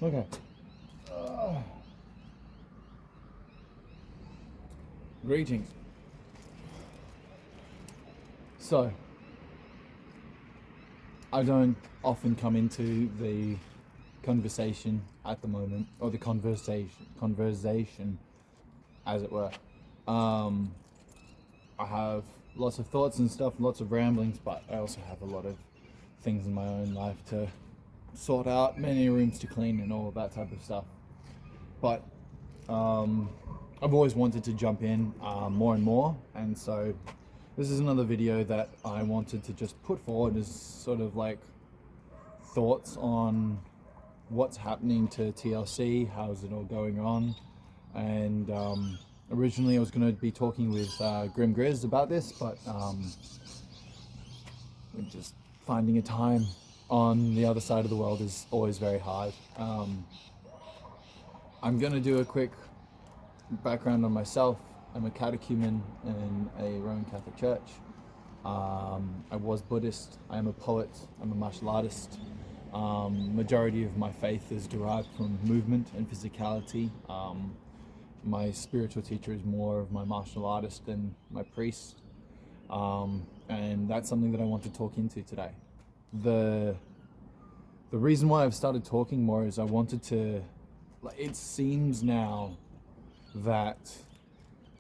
Okay. Greetings. So, I don't often come into the conversation at the moment, or the conversation, as it were. I have lots of thoughts and stuff, lots of ramblings, but I also have a lot of things in my own life to sort out, many rooms to clean and all of that type of stuff. But I've always wanted to jump in more and more, and so this is another video that I wanted to just put forward as sort of like thoughts on what's happening to TLC, how's it all going on, and originally I was going to be talking with Grim Grizz about this, but just finding a time on the other side of the world is always very hard. I'm going to do a quick background on myself. I'm a catechumen in a Roman Catholic church. I was Buddhist. I am a poet. I'm a martial artist. Majority of my faith is derived from movement and physicality. My spiritual teacher is more of my martial artist than my priest. And that's something that I want to talk into today. The reason why I've started talking more is I wanted to, it seems now that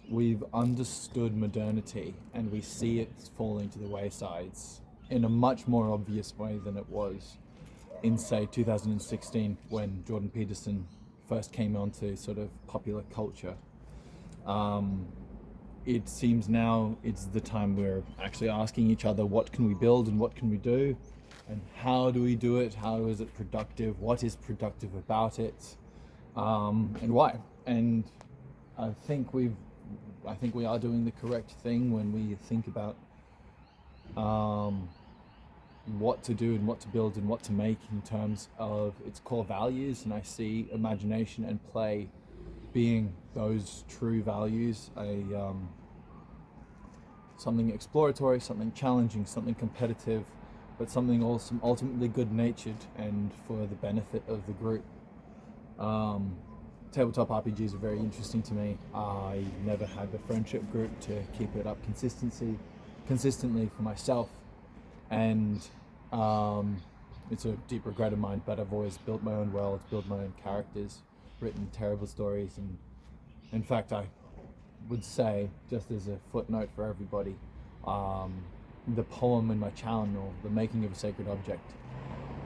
we've understood modernity and we see it falling to the waysides in a much more obvious way than it was in, say, 2016 when Jordan Peterson first came onto sort of popular culture. It seems now it's the time we're actually asking each other, what can we build and what can we do, and how do we do it, how is it productive, what is productive about it, and why. And I think we are doing the correct thing when we think about what to do and what to build and what to make in terms of its core values. And I see imagination and play being those true values, something exploratory, something challenging, something competitive, but something also ultimately good-natured and for the benefit of the group. Tabletop RPGs are very interesting to me. I never had the friendship group to keep it up consistently for myself, and it's a deep regret of mine, but I've always built my own world, built my own characters, written terrible stories, and in fact I would say, just as a footnote for everybody, the poem in my channel, The Making of a Sacred Object,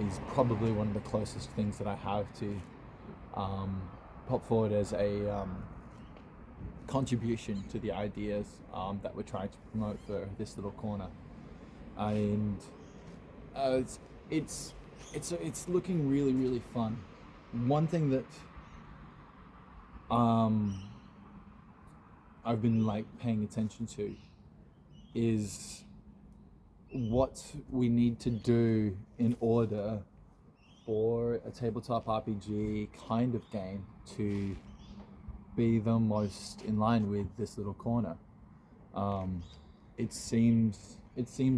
is probably one of the closest things that I have to pop forward as a contribution to the ideas that we're trying to promote for this little corner. And it's looking really, really fun. One thing that I've been paying attention to is what we need to do in order for a tabletop RPG kind of game to be the most in line with this little corner. It seems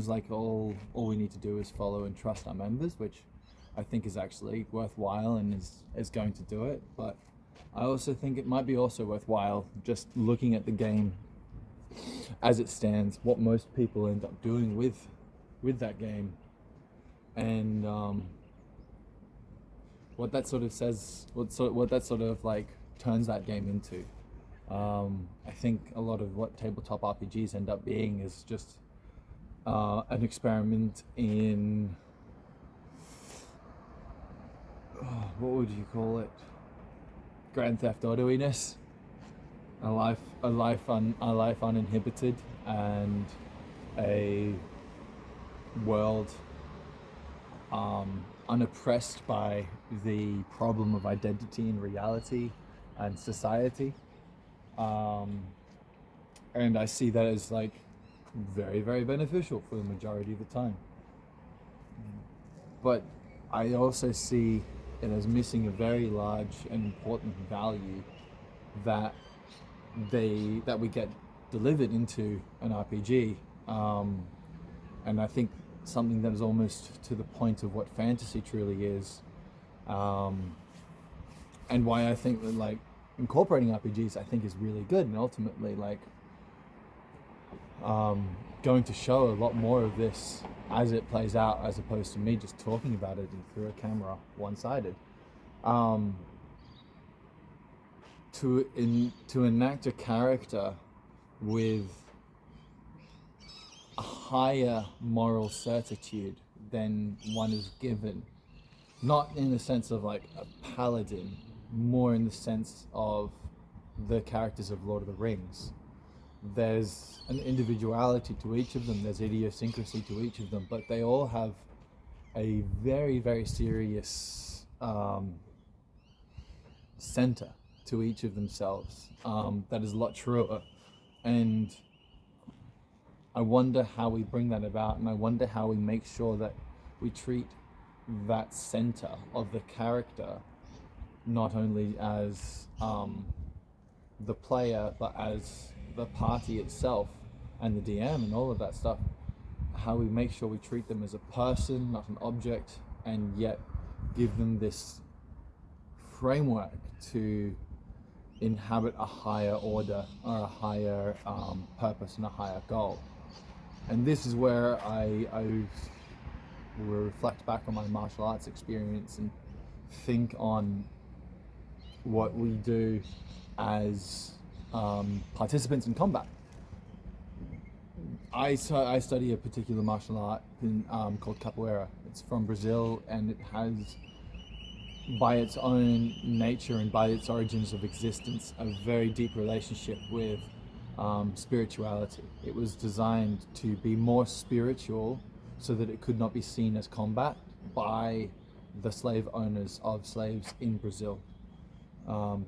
like all we need to do is follow and trust our members, which I think is actually worthwhile and is going to do it. But I also think it might be also worthwhile just looking at the game as it stands, what most people end up doing with that game, and what that sort of says, what that sort of turns that game into. I think a lot of what tabletop RPGs end up being is just an experiment in what would you call it? Grand Theft Auto-iness. A life uninhibited, and a world unoppressed by the problem of identity and reality and society. And I see that as very, very beneficial for the majority of the time. But I also see it as missing a very large and important value that we get delivered into an RPG. And I think something that is almost to the point of what fantasy truly is, and why I think that like incorporating RPGs I think is really good, and ultimately like going to show a lot more of this as it plays out, as opposed to me just talking about it through a camera one-sided. To enact a character with a higher moral certitude than one is given, not in the sense of like a paladin, more in the sense of the characters of Lord of the Rings. There's an individuality to each of them, there's idiosyncrasy to each of them, but they all have a very, very serious center to each of themselves that is a lot truer. And I wonder how we bring that about, and I wonder how we make sure that we treat that center of the character not only as the player, but as the party itself and the DM and all of that stuff. How we make sure we treat them as a person, not an object, and yet give them this framework to inhabit a higher order or a higher purpose and a higher goal. And this is where I will reflect back on my martial arts experience and think on what we do as participants in combat. I study a particular martial art called capoeira. It's from Brazil, and it has, by its own nature and by its origins of existence, a very deep relationship with spirituality. It was designed to be more spiritual so that it could not be seen as combat by the slave owners of slaves in Brazil.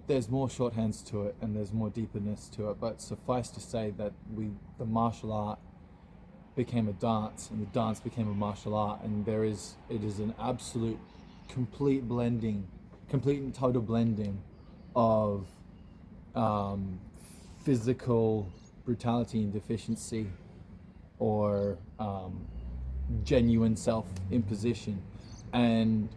There's more shorthands to it and there's more deeperness to it, but suffice to say that the martial art became a dance, and the dance became a martial art, and it is an absolute complete and total blending of physical brutality and deficiency, or genuine self-imposition, and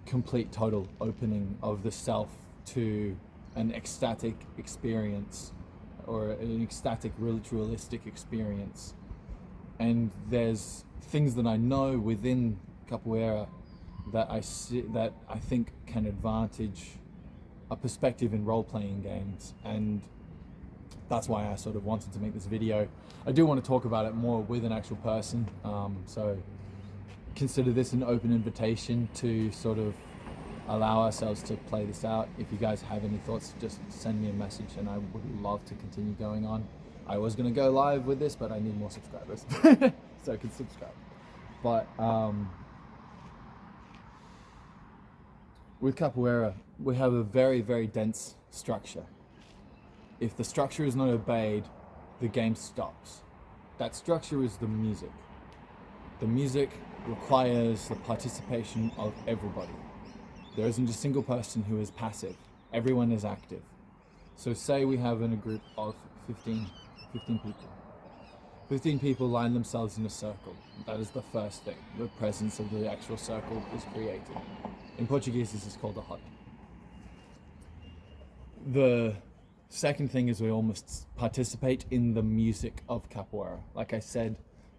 complete total opening of the self to an ecstatic experience, or an ecstatic ritualistic experience. And there's things that I know within capoeira that I think can advantage a perspective in role-playing games, and that's why I sort of wanted to make this video. I do want to talk about it more with an actual person, so consider this an open invitation to sort of allow ourselves to play this out. If you guys have any thoughts, just send me a message and I would love to continue going on. I was going to go live with this, but I need more subscribers so I can subscribe. But with capoeira, we have a very, very dense structure. If the structure is not obeyed, the game stops. That structure is the music. The music requires the participation of everybody. There isn't a single person who is passive. Everyone is active. So say we have in a group of 15 people. 15 people line themselves in a circle. That is the first thing. The presence of the actual circle is created. In Portuguese, this is called a roda. The second thing is we almost participate in the music of capoeira. Like I said,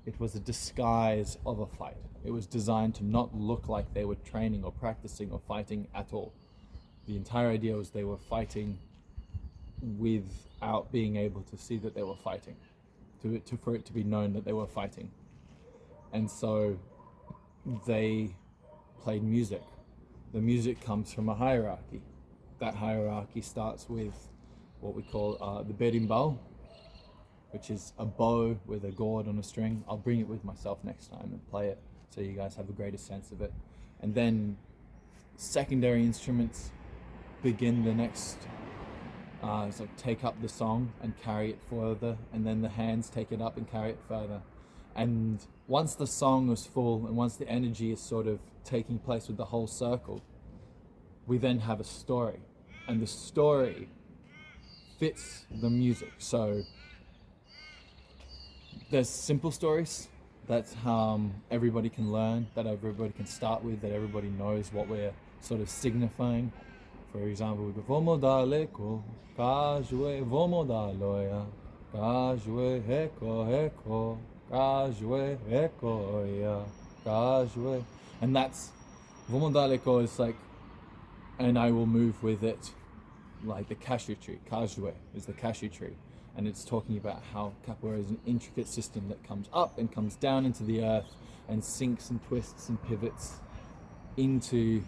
it was a disguise of a fight. It was designed to not look like they were training or practicing or fighting at all. The entire idea was they were fighting without being able to see that they were fighting, for it to be known that they were fighting. And so they played music. The music comes from a hierarchy. That hierarchy starts with what we call the berimbau, which is a bow with a gourd on a string. I'll bring it with myself next time and play it so you guys have a greater sense of it. And then secondary instruments begin the next, so take up the song and carry it further, and then the hands take it up and carry it further. And once the song is full and once the energy is sort of taking place with the whole circle, we then have a story, and the story fits the music. So there's simple stories that everybody can learn, that everybody can start with, that everybody knows what we're sort of signifying. For example, we go Vomodaleko, Kajue Vomodaloya, Kajue Heko Heko, Kajue Heko Ya, Kajue. And that's Vomodaleko is like, and I will move with it, like the cashew tree. Kajue is the cashew tree. And it's talking about how capoeira is an intricate system that comes up and comes down into the earth and sinks and twists and pivots into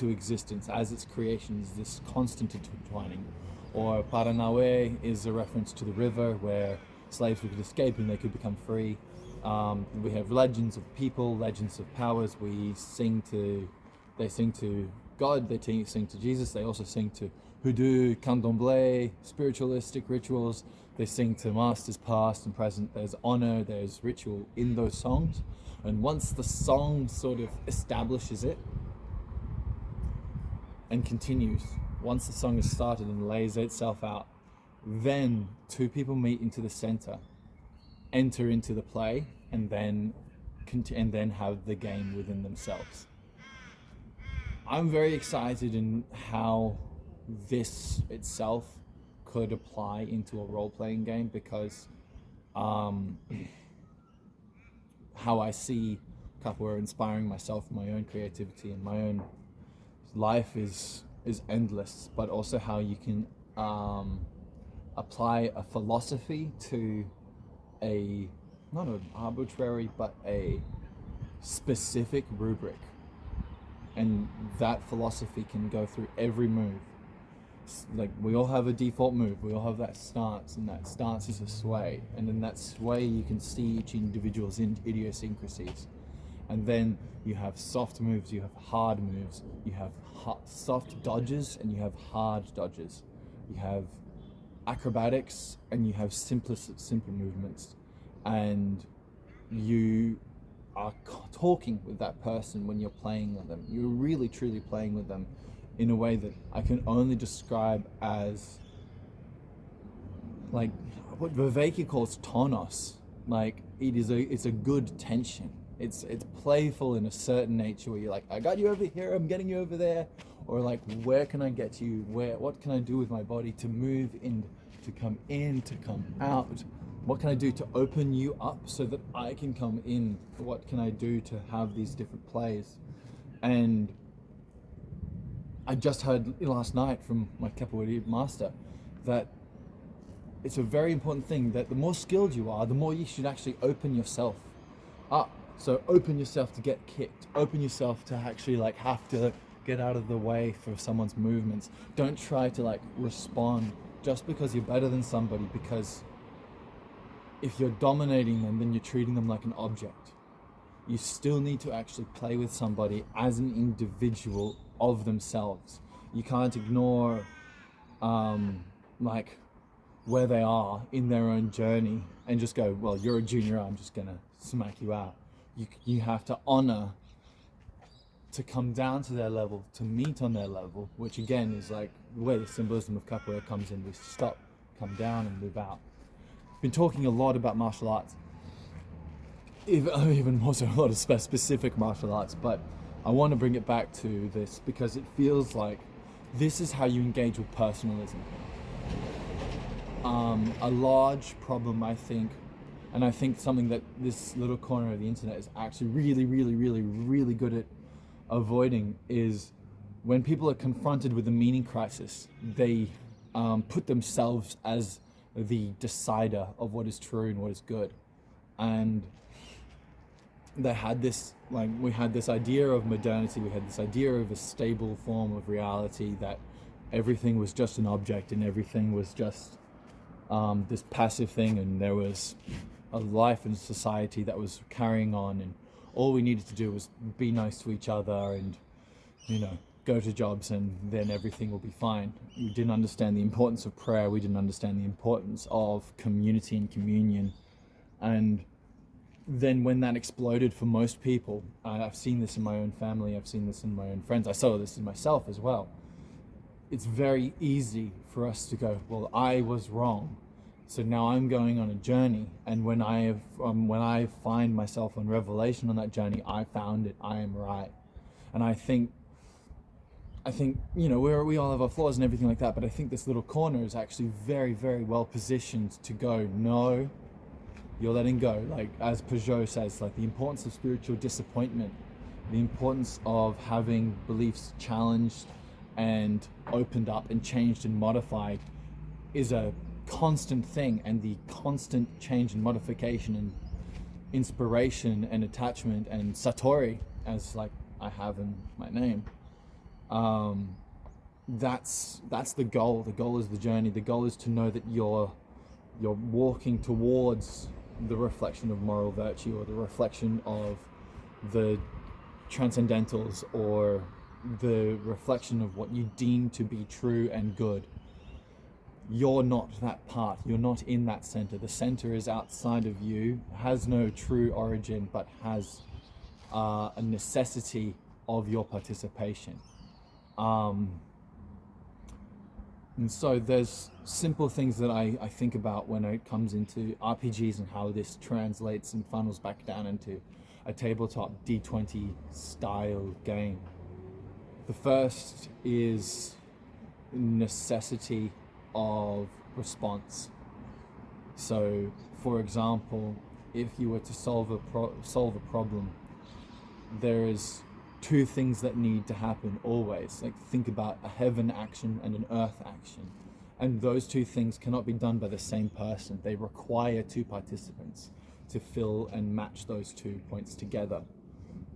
existence as its creation is this constant intertwining. Or Paranawe is a reference to the river where slaves could escape and they could become free. We have legends of people, legends of powers. They sing to God, they sing to Jesus, they also sing to hoodoo, candomblé, spiritualistic rituals. They sing to masters past and present. There's honor, there's ritual in those songs. And once the song sort of establishes it and continues, once the song is started and lays itself out, then two people meet into the center, enter into the play, and then have the game within themselves. I'm very excited in how this itself could apply into a role-playing game, because how I see capoeira inspiring myself, my own creativity and my own life is endless, but also how you can apply a philosophy to a, not an arbitrary, but a specific rubric. And that philosophy can go through every move. Like, we all have a default move, we all have that stance, and that stance is a sway, and in that sway you can see each individual's idiosyncrasies. And then you have soft moves, you have hard moves, you have soft dodges, and you have hard dodges. You have acrobatics, and you have simple movements. And you are talking with that person when you're playing with them. You're really truly playing with them in a way that I can only describe as, like, what Viveki calls tonos. Like, it's a good tension. It's playful in a certain nature where you're like, I got you over here, I'm getting you over there. Or like, where can I get you? What can I do with my body to move in, to come out? What can I do to open you up so that I can come in? What can I do to have these different plays? And I just heard last night from my capoeira master that it's a very important thing that the more skilled you are, the more you should actually open yourself up. So open yourself to get kicked. Open yourself to actually like have to get out of the way for someone's movements. Don't try to like respond just because you're better than somebody, because if you're dominating them, then you're treating them like an object. You still need to actually play with somebody as an individual of themselves. You can't ignore like where they are in their own journey and just go, well, you're a junior, I'm just gonna smack you out. You have to honor to come down to their level, to meet on their level, which again is like where the symbolism of capoeira comes in. We stop, come down, and move out. Been talking a lot about martial arts, even more so a lot of specific martial arts, but I want to bring it back to this because it feels like this is how you engage with personalism. A large problem, I think, and I think something that this little corner of the internet is actually really good at avoiding, is when people are confronted with a meaning crisis, they put themselves as the decider of what is true and what is good. And they had this, like, we had this idea of modernity, we had this idea of a stable form of reality, that everything was just an object and everything was just this passive thing, and there was a life and society that was carrying on, and all we needed to do was be nice to each other and, you know, go to jobs, and then everything will be fine. We didn't understand the importance of prayer, we didn't understand the importance of community and communion. And then when that exploded for most people, I've seen this in my own family, I've seen this in my own friends, I saw this in myself as well. It's very easy for us to go, well, I was wrong, so now I'm going on a journey, and when I find myself on revelation on that journey, I found it, I am right. And I think I think, we all have our flaws and everything like that, but I think this little corner is actually very, very well positioned to go, no, you're letting go. Like, as Peugeot says, like, the importance of spiritual disappointment, the importance of having beliefs challenged and opened up and changed and modified is a constant thing, and the constant change and modification and inspiration and attachment and satori, as like I have in my name, that's the goal. The goal is the journey. The goal is to know that you're walking towards the reflection of moral virtue, or the reflection of the transcendentals, or the reflection of what you deem to be true and good. You're not that part. You're not in that center. The center is outside of you, has no true origin, but has a necessity of your participation. And so there's simple things that I think about when it comes into RPGs and how this translates and funnels back down into a tabletop D20 style game. The first is necessity of response. So, for example, if you were to solve a problem, there is two things that need to happen always. Like, think about a heaven action and an earth action, and those two things cannot be done by the same person. They require two participants to fill and match those 2 points together.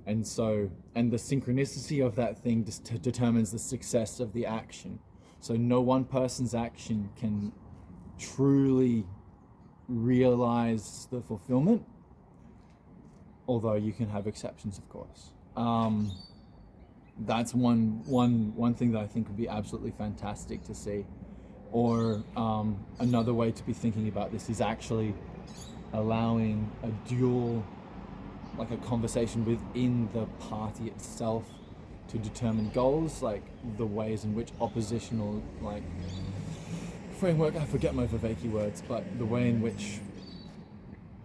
And the synchronicity of that thing determines the success of the action. So no one person's action can truly realize the fulfillment, although you can have exceptions, of course. That's one thing that I think would be absolutely fantastic to see. Or another way to be thinking about this is actually allowing a dual, like a conversation within the party itself, to determine goals, like the ways in which oppositional, like, framework, I forget my Viveki words, but the way in which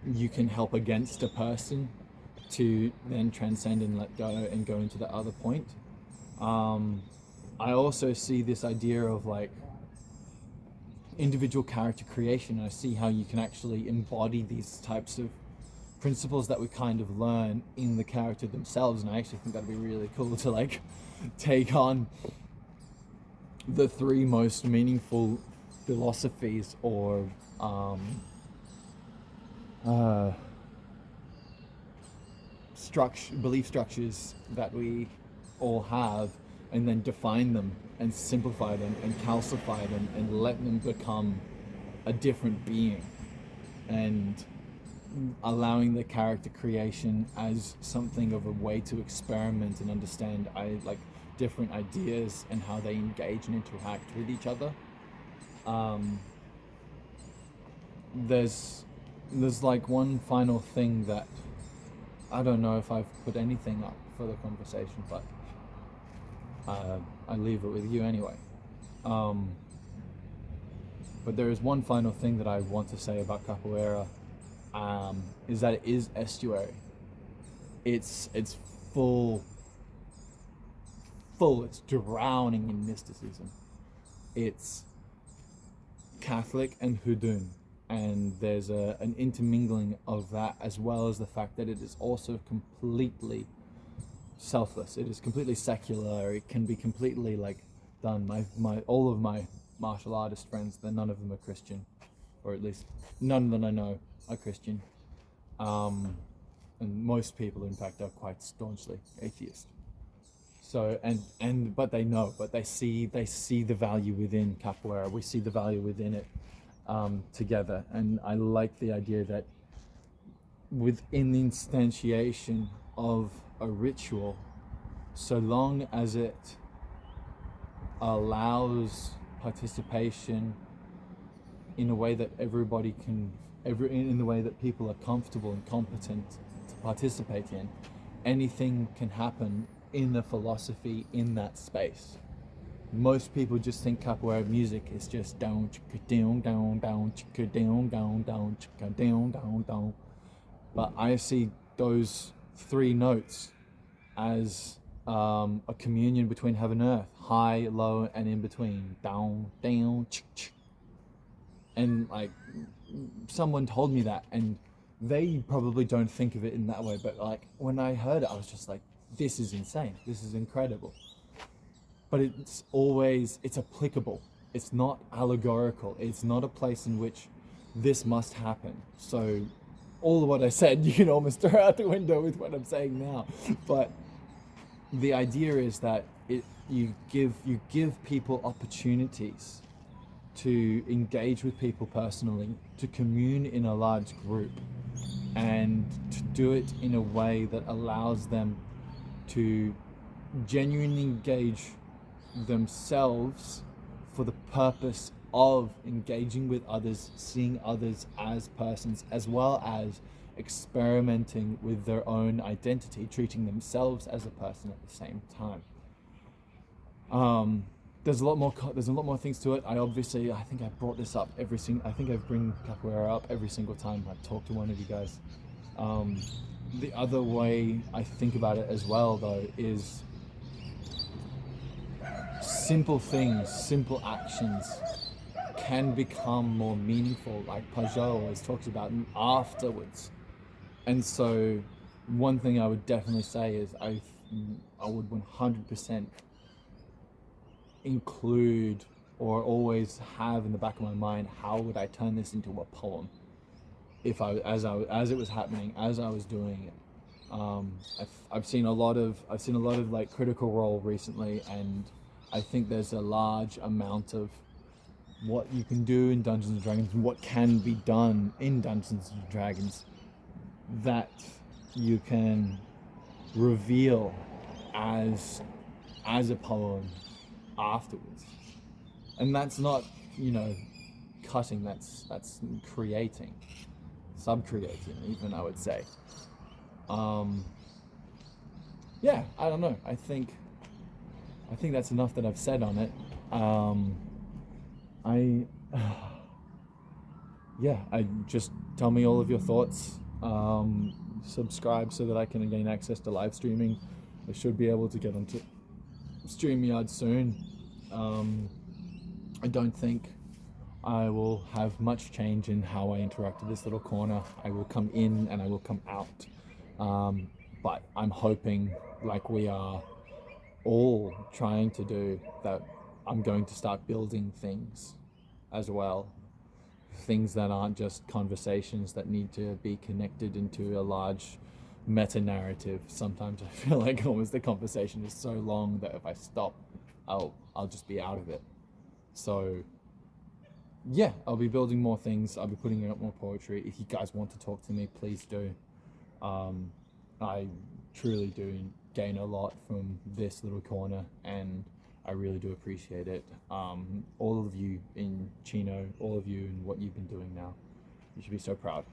you can help against a person to then transcend and let go and go into the other point. I also see this idea of like individual character creation. I see how you can actually embody these types of principles that we kind of learn in the character themselves, and I actually think that'd be really cool to like take on the three most meaningful philosophies or belief structures that we all have, and then define them and simplify them and calcify them and let them become a different being, and allowing the character creation as something of a way to experiment and understand different ideas and how they engage and interact with each other. There's like one final thing that I don't know if I've put anything up for the conversation, but I leave it with you anyway. But there is one final thing that I want to say about capoeira, is that it is estuary. It's full, it's drowning in mysticism. It's Catholic and Hudun, and there's an intermingling of that, as well as the fact that it is also completely selfless. It is completely secular. It can be completely done. All of my martial artist friends, none of them are Christian, or at least none that I know are Christian. And most people, in fact, are quite staunchly atheist. So but they see the value within capoeira. We see the value within it together, and I like the idea that within the instantiation of a ritual, so long as it allows participation in a way that everybody can, in the way that people are comfortable and competent to participate in, anything can happen in the philosophy in that space. Most people just think capoeira music is just down, chicka, down, down, down, chicka, down, down, down, chicka, down, down, down. But I see those three notes as a communion between heaven and earth, high, low, and in between, down, down, and like someone told me that, and they probably don't think of it in that way, but like when I heard it, I was just like, this is insane, this is incredible. But it's applicable. It's not allegorical. It's not a place in which this must happen. So all of what I said, you can almost throw out the window with what I'm saying now. But the idea is that you give people opportunities to engage with people personally, to commune in a large group, and to do it in a way that allows them to genuinely engage themselves for the purpose of engaging with others, seeing others as persons, as well as experimenting with their own identity, treating themselves as a person at the same time. There's a lot more things to it. I think I brought this up I think I bring capoeira up every single time I talk to one of you guys. The other way I think about it as well, though, is simple things, simple actions can become more meaningful, like Pajot always talks about, afterwards. And so one thing I would definitely say is I would 100% include or always have in the back of my mind, how would I turn this into a poem as it was happening, as I was doing it. I've seen a lot of like Critical Role recently, and I think there's a large amount of what you can do in Dungeons and Dragons and what can be done in Dungeons and Dragons that you can reveal as a poem afterwards. And that's not, cutting, that's creating, sub-creating even, I would say. Yeah, I don't know. I think that's enough that I've said on it. I just tell me all of your thoughts. Subscribe so that I can gain access to live streaming. I should be able to get onto StreamYard soon. I don't think I will have much change in how I interact with this little corner. I will come in and I will come out. But I'm hoping, like we are all trying to do, that I'm going to start building things as well. Things that aren't just conversations that need to be connected into a large meta-narrative. Sometimes I feel like almost the conversation is so long that if I stop, I'll just be out of it. So yeah, I'll be building more things. I'll be putting out more poetry. If you guys want to talk to me, please do. I truly do gain a lot from this little corner, and I really do appreciate it. All of you in Chino, all of you in what you've been doing now, you should be so proud.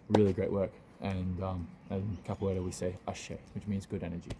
Really great work. And in Capoeira we say ashe, which means good energy.